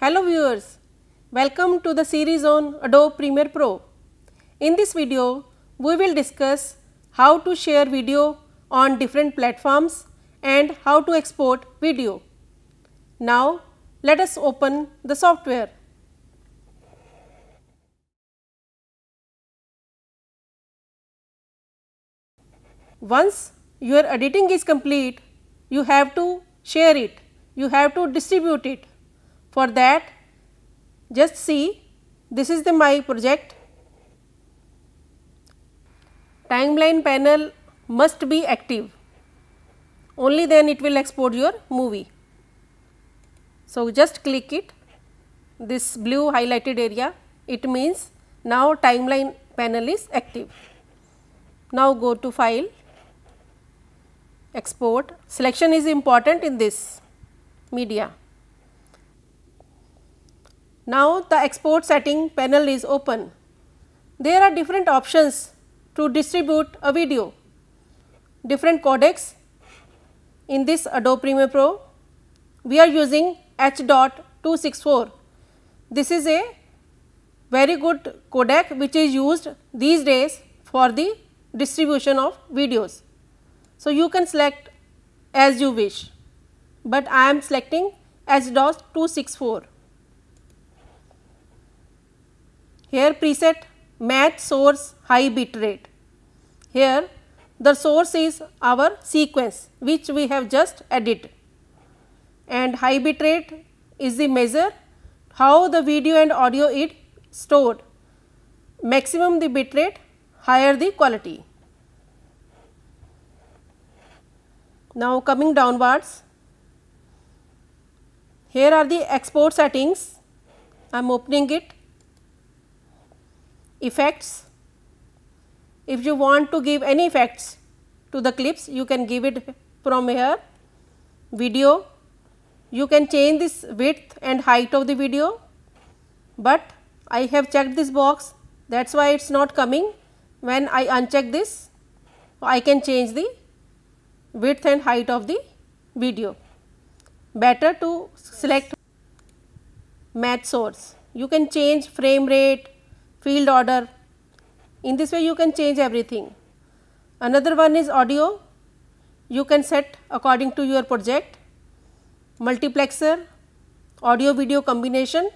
Hello viewers, welcome to the series on Adobe Premiere Pro. In this video, we will discuss how to share video on different platforms and how to export video. Now, let us open the software. Once your editing is complete, you have to share it, you have to distribute it. For that, just see, this is my project. Timeline panel must be active, only then it will export your movie. So, just click it, this blue highlighted area, it means now timeline panel is active. Now, go to file, export. Selection is important in this media. Now, the export setting panel is open. There are different options to distribute a video, different codecs. In this Adobe Premiere Pro, we are using H.264. This is a very good codec which is used these days for the distribution of videos. So, you can select as you wish, but I am selecting H.264. Here preset match source high bit rate. Here the source is our sequence which we have just edited, and high bit rate is the measure how the video and audio is stored. Maximum the bit rate, higher the quality. Now, coming downwards, here are the export settings. I am opening it. Effects. If you want to give any effects to the clips, you can give it from here. Video, you can change this width and height of the video, but I have checked this box, that is why it is not coming. When I uncheck this, I can change the width and height of the video. Better to select match source. You can change frame rate, field order. In this way you can change everything. Another one is audio. You can set according to your project. Multiplexer, audio video combination,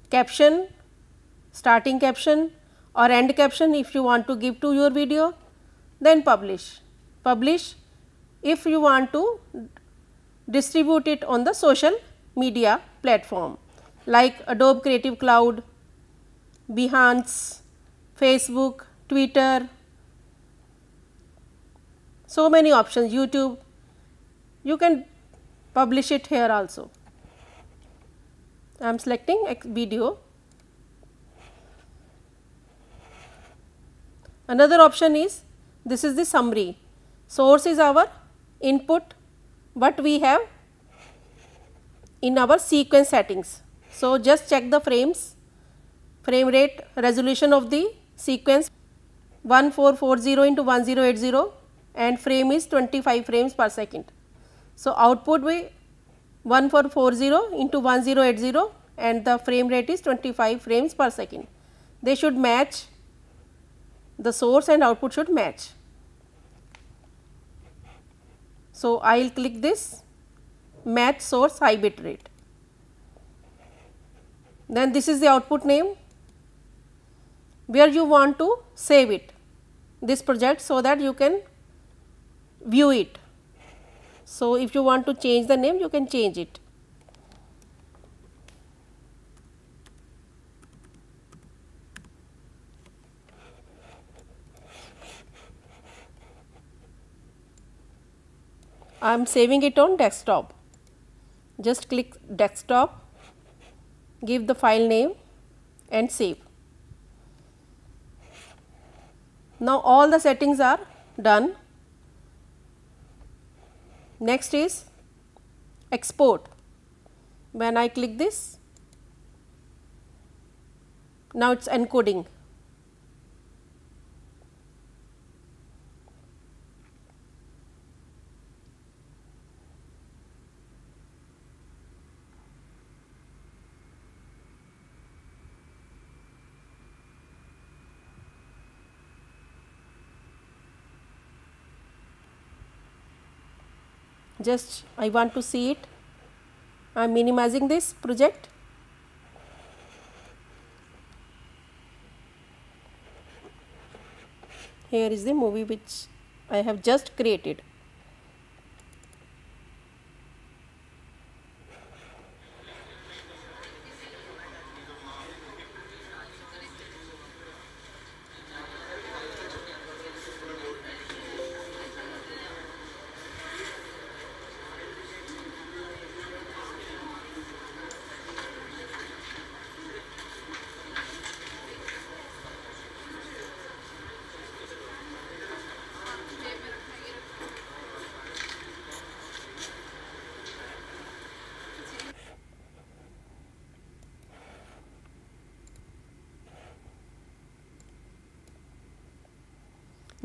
caption, starting caption or end caption if you want to give to your video, then publish. Publish if you want to distribute it on the social media platform like Adobe Creative Cloud, Behance, Facebook, Twitter, so many options, YouTube. You can publish it here also. I am selecting video. Another option is, this is the summary. Source is our input, but we have in our sequence settings. So, just check the frames, frame rate, resolution of the sequence 1440 into 1080 and frame is 25 frames per second. So, output will 1440 into 1080 and the frame rate is 25 frames per second. They should match, the source and output should match. So, I will click this match source high bit rate. Then this is the output name where you want to save it, this project, so that you can view it. So, if you want to change the name, you can change it. I am saving it on desktop. Just click desktop, give the file name and save. Now, all the settings are done. Next is export. When I click this, now it is encoding. Just I want to see it. I am minimizing this project. Here is the movie which I have just created.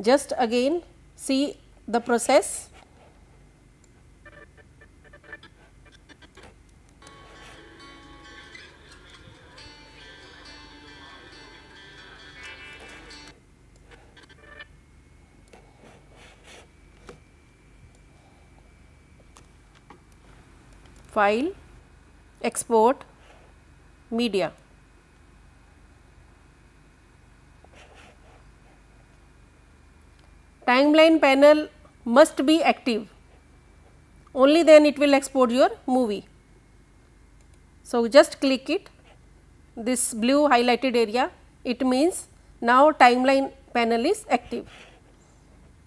Just again see the process. File, export, media. Timeline panel must be active, only then it will export your movie. So, just click it, this blue highlighted area, it means now timeline panel is active.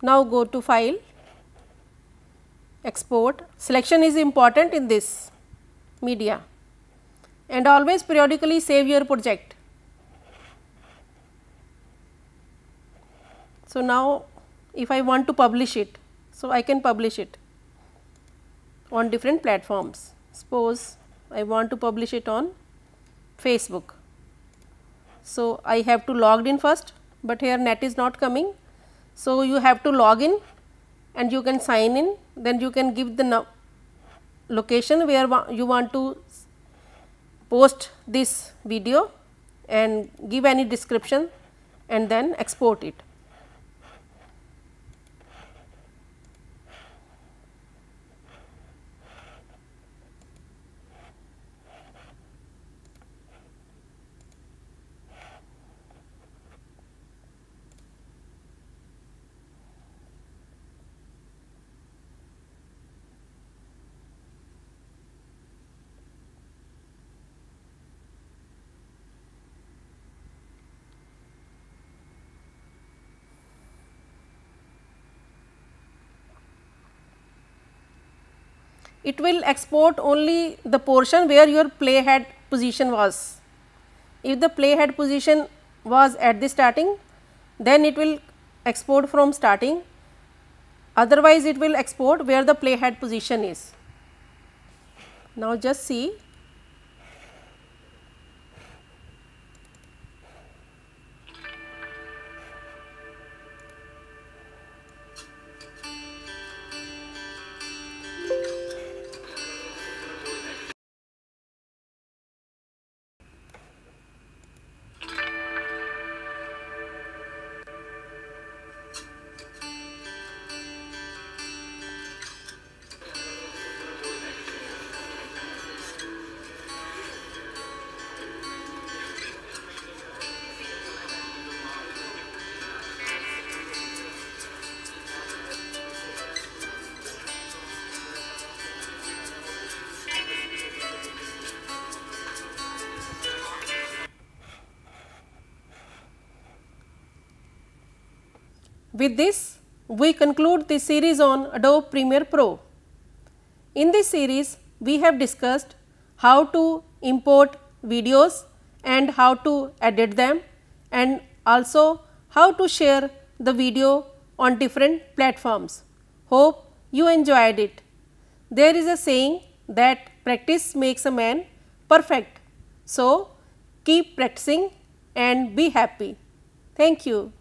Now, go to file, export. Selection is important in this media, and always periodically save your project. So, now if I want to publish it, so I can publish it on different platforms. Suppose I want to publish it on Facebook. So, I have to log in first, but here net is not coming. So, you have to log in and you can sign in, then you can give the location where you want to post this video and give any description and then export it. It will export only the portion where your playhead position was. If the playhead position was at the starting, then it will export from starting, otherwise it will export where the playhead position is. Now, just see. With this, we conclude this series on Adobe Premiere Pro. In this series, we have discussed how to import videos and how to edit them, and also how to share the video on different platforms. Hope you enjoyed it. There is a saying that practice makes a man perfect. So, keep practicing and be happy. Thank you.